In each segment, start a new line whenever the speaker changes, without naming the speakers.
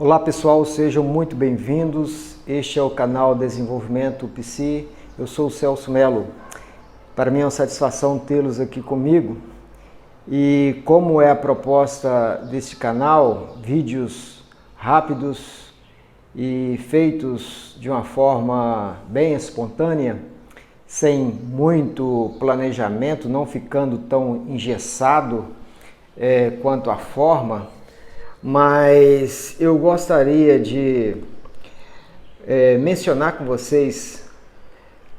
Olá pessoal, sejam muito bem-vindos. Este é o canal Desenvolvimento Psi. Eu sou o Celso Melo. Para mim é uma satisfação tê-los aqui comigo. E como é a proposta deste canal, vídeos rápidos e feitos de uma forma bem espontânea, sem muito planejamento, não ficando tão engessado quanto à forma, mas eu gostaria de mencionar com vocês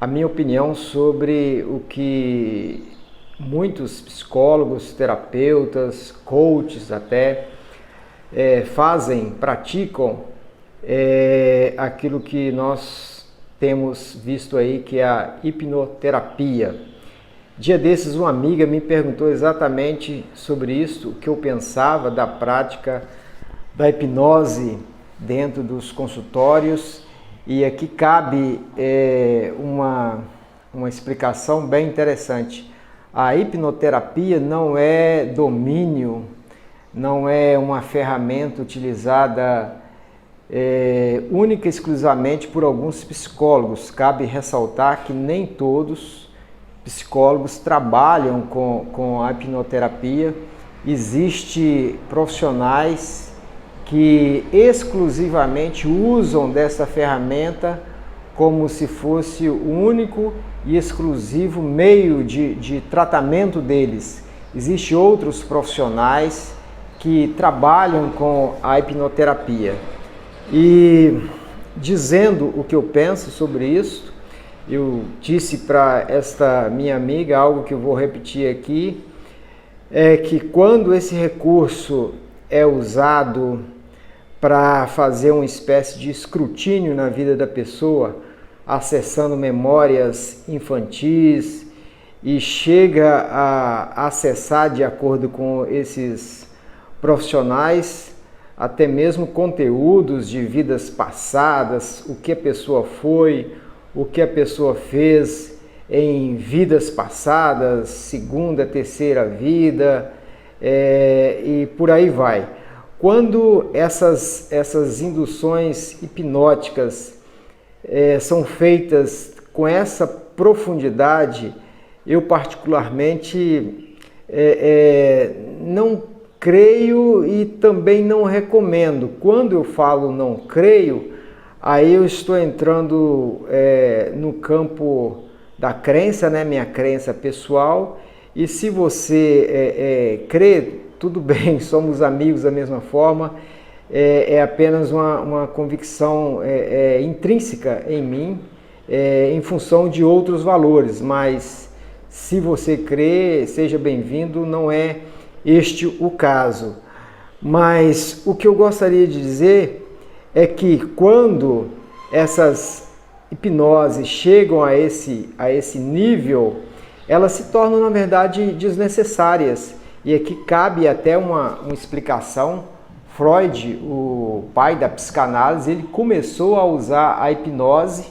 a minha opinião sobre o que muitos psicólogos, terapeutas, coaches até fazem, praticam aquilo que nós temos visto aí, que é a hipnoterapia. Dia desses, uma amiga me perguntou exatamente sobre isso, o que eu pensava da prática da hipnose dentro dos consultórios, e aqui cabe uma explicação bem interessante. A hipnoterapia não é domínio, não é uma ferramenta utilizada única e exclusivamente por alguns psicólogos. Cabe ressaltar que nem todos psicólogos trabalham com a hipnoterapia. Existem profissionais que exclusivamente usam dessa ferramenta como se fosse o único e exclusivo meio de tratamento deles. Existem outros profissionais que trabalham com a hipnoterapia. E dizendo o que eu penso sobre isso, eu disse para esta minha amiga algo que eu vou repetir aqui, é que quando esse recurso é usado para fazer uma espécie de escrutínio na vida da pessoa, acessando memórias infantis, e chega a acessar, de acordo com esses profissionais, até mesmo conteúdos de vidas passadas, o que a pessoa foi, o que a pessoa fez em vidas passadas, segunda, terceira vida, e por aí vai. Quando essas induções hipnóticas são feitas com essa profundidade, eu particularmente não creio e também não recomendo. Quando eu falo não creio, aí eu estou entrando no campo da crença, né? Minha crença pessoal. E se você crê, tudo bem, somos amigos da mesma forma. É apenas uma convicção intrínseca em mim, em função de outros valores. Mas se você crê, seja bem-vindo, não é este o caso. Mas o que eu gostaria de dizer é que quando essas hipnoses chegam a esse nível, elas se tornam, na verdade, desnecessárias. E aqui cabe até uma explicação. Freud, o pai da psicanálise, ele começou a usar a hipnose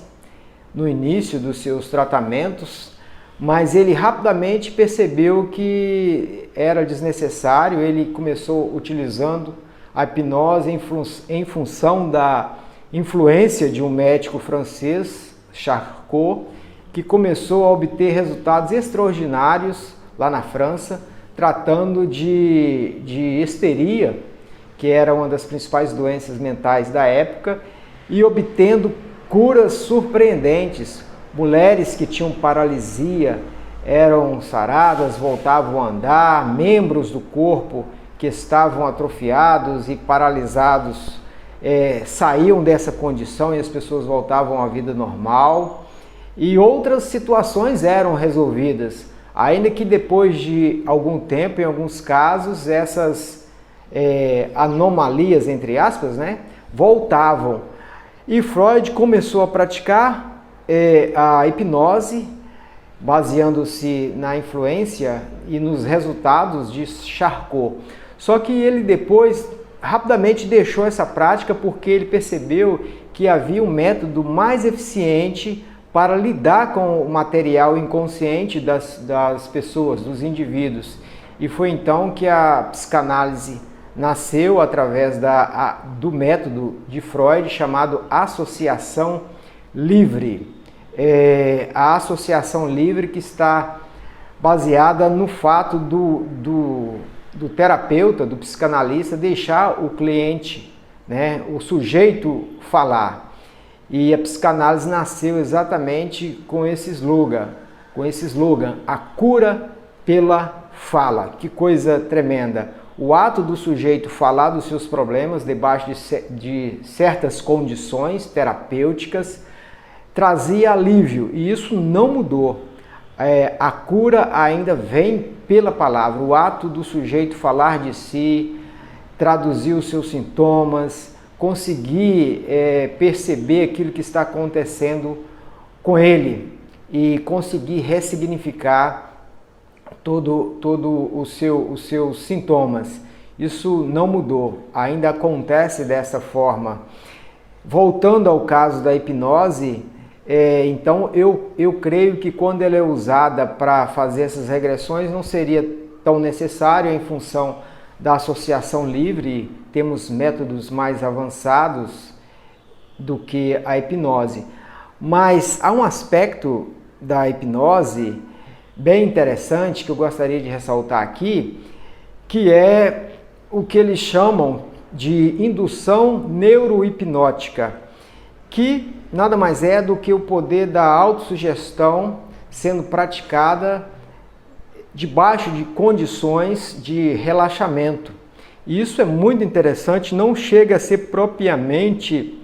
no início dos seus tratamentos, mas ele rapidamente percebeu que era desnecessário. Ele começou utilizando a hipnose em função da influência de um médico francês, Charcot, que começou a obter resultados extraordinários lá na França, tratando de histeria, que era uma das principais doenças mentais da época, e obtendo curas surpreendentes. Mulheres que tinham paralisia eram saradas, voltavam a andar, membros do corpo que estavam atrofiados e paralisados saíam dessa condição e as pessoas voltavam à vida normal, e outras situações eram resolvidas, ainda que depois de algum tempo, em alguns casos, essas anomalias, entre aspas, né, voltavam. E Freud começou a praticar a hipnose, baseando-se na influência e nos resultados de Charcot. Só que ele depois rapidamente deixou essa prática porque ele percebeu que havia um método mais eficiente para lidar com o material inconsciente das pessoas, dos indivíduos. E foi então que a psicanálise nasceu através do método de Freud chamado associação livre. A associação livre que está baseada no fato do terapeuta, do psicanalista, deixar o cliente, né, o sujeito falar. E a psicanálise nasceu exatamente com esse slogan, a cura pela fala. Que coisa tremenda! O ato do sujeito falar dos seus problemas debaixo de certas condições terapêuticas trazia alívio, e isso não mudou. A cura ainda vem pela palavra, o ato do sujeito falar de si, traduzir os seus sintomas, conseguir perceber aquilo que está acontecendo com ele e conseguir ressignificar todo os seus sintomas. Isso não mudou, ainda acontece dessa forma. Voltando ao caso da hipnose, então eu creio que quando ela é usada para fazer essas regressões não seria tão necessário em função da associação livre. Temos métodos mais avançados do que a hipnose. Mas há um aspecto da hipnose bem interessante que eu gostaria de ressaltar aqui, que é o que eles chamam de indução neurohipnótica, que nada mais é do que o poder da autossugestão sendo praticada debaixo de condições de relaxamento. E isso é muito interessante, não chega a ser propriamente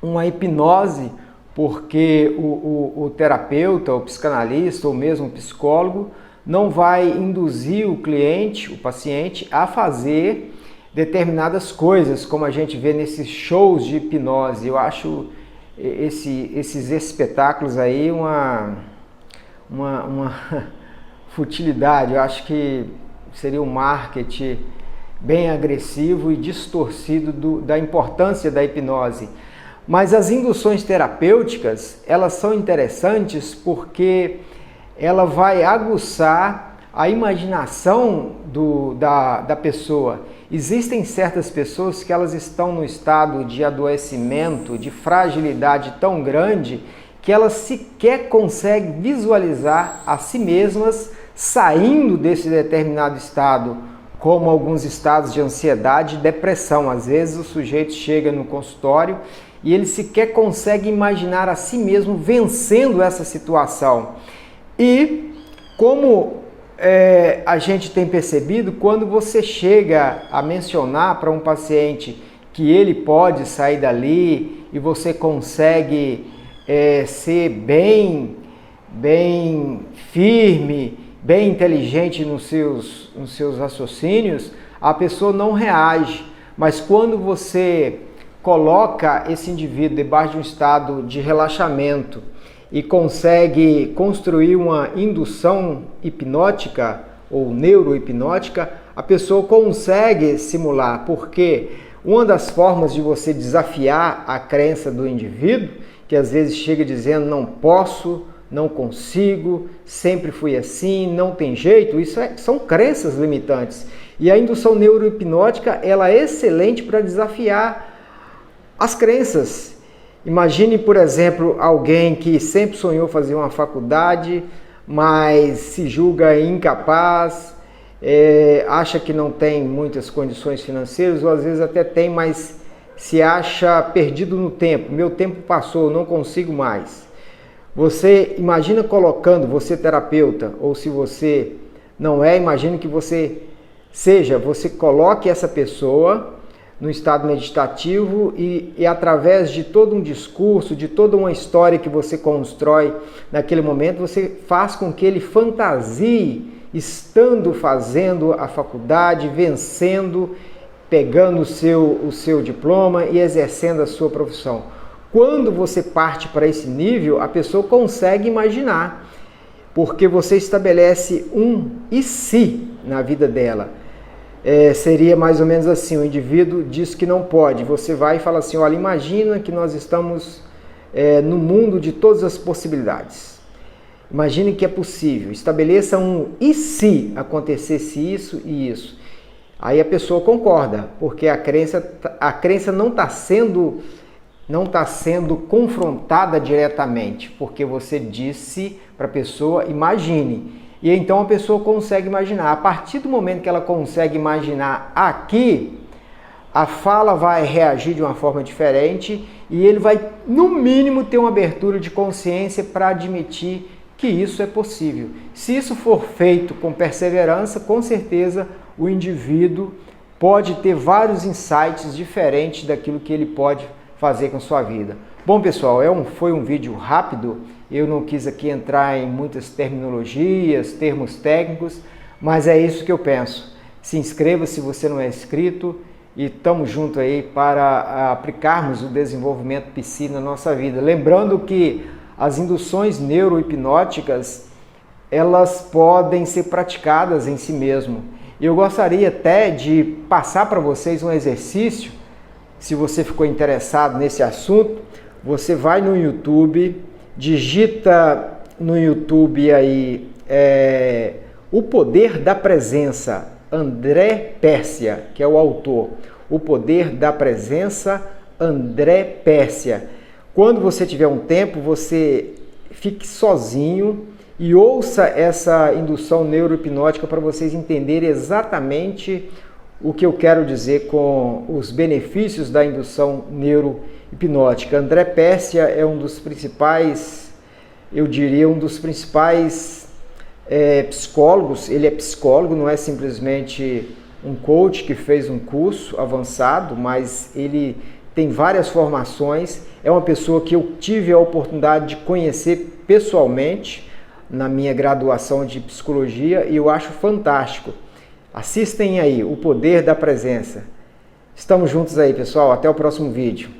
uma hipnose, porque o terapeuta, o psicanalista ou mesmo o psicólogo não vai induzir o cliente, o paciente, a fazer determinadas coisas, como a gente vê nesses shows de hipnose. Eu acho esses espetáculos aí uma futilidade. Eu acho que seria um marketing bem agressivo e distorcido da importância da hipnose. Mas as induções terapêuticas, elas são interessantes porque ela vai aguçar a imaginação da pessoa. Existem certas pessoas que elas estão no estado de adoecimento, de fragilidade tão grande, que elas sequer conseguem visualizar a si mesmas saindo desse determinado estado, como alguns estados de ansiedade e depressão. Às vezes o sujeito chega no consultório e ele sequer consegue imaginar a si mesmo vencendo essa situação. E como a gente tem percebido, quando você chega a mencionar para um paciente que ele pode sair dali e você consegue ser bem firme, bem inteligente nos seus raciocínios, a pessoa não reage. Mas quando você coloca esse indivíduo debaixo de um estado de relaxamento e consegue construir uma indução hipnótica ou neurohipnótica, a pessoa consegue simular, porque uma das formas de você desafiar a crença do indivíduo, que às vezes chega dizendo não posso, não consigo, sempre fui assim, não tem jeito, são crenças limitantes. E a indução neurohipnótica ela é excelente para desafiar as crenças. Imagine, por exemplo, alguém que sempre sonhou fazer uma faculdade, mas se julga incapaz, acha que não tem muitas condições financeiras, ou às vezes até tem, mas se acha perdido no tempo. Meu tempo passou, não consigo mais. Você imagina colocando, você terapeuta, ou se você não imagine que você coloque essa pessoa no estado meditativo e através de todo um discurso, de toda uma história que você constrói naquele momento, você faz com que ele fantasie estando fazendo a faculdade, vencendo, pegando o seu diploma e exercendo a sua profissão. Quando você parte para esse nível, a pessoa consegue imaginar, porque você estabelece um e se na vida dela. Seria mais ou menos assim, o indivíduo diz que não pode, você vai e fala assim, olha, imagina que nós estamos no mundo de todas as possibilidades. Imagine que é possível, estabeleça um e se acontecesse isso e isso. Aí a pessoa concorda, porque a crença não está sendo confrontada diretamente, porque você disse para a pessoa, imagine. E então a pessoa consegue imaginar. A partir do momento que ela consegue imaginar aqui, a fala vai reagir de uma forma diferente e ele vai, no mínimo, ter uma abertura de consciência para admitir que isso é possível. Se isso for feito com perseverança, com certeza o indivíduo pode ter vários insights diferentes daquilo que ele pode fazer com sua vida. Bom, pessoal, foi um vídeo rápido. Eu não quis aqui entrar em muitas terminologias, termos técnicos, mas é isso que eu penso. Se inscreva se você não é inscrito e estamos juntos aí para aplicarmos o desenvolvimento Psi na nossa vida. Lembrando que as induções neurohipnóticas, elas podem ser praticadas em si mesmo. Eu gostaria até de passar para vocês um exercício. Se você ficou interessado nesse assunto, você vai no YouTube, digita no YouTube aí O Poder da Presença, André Pérsia, que é o autor. O Poder da Presença, André Pérsia. Quando você tiver um tempo, você fique sozinho e ouça essa indução neurohipnótica para vocês entenderem exatamente o que eu quero dizer com os benefícios da indução neurohipnótica. André Pérsia é um dos principais, eu diria, psicólogos. Ele é psicólogo, não é simplesmente um coach que fez um curso avançado, mas ele tem várias formações. É uma pessoa que eu tive a oportunidade de conhecer pessoalmente na minha graduação de psicologia e eu acho fantástico. Assistem aí, O Poder da Presença. Estamos juntos aí, pessoal. Até o próximo vídeo.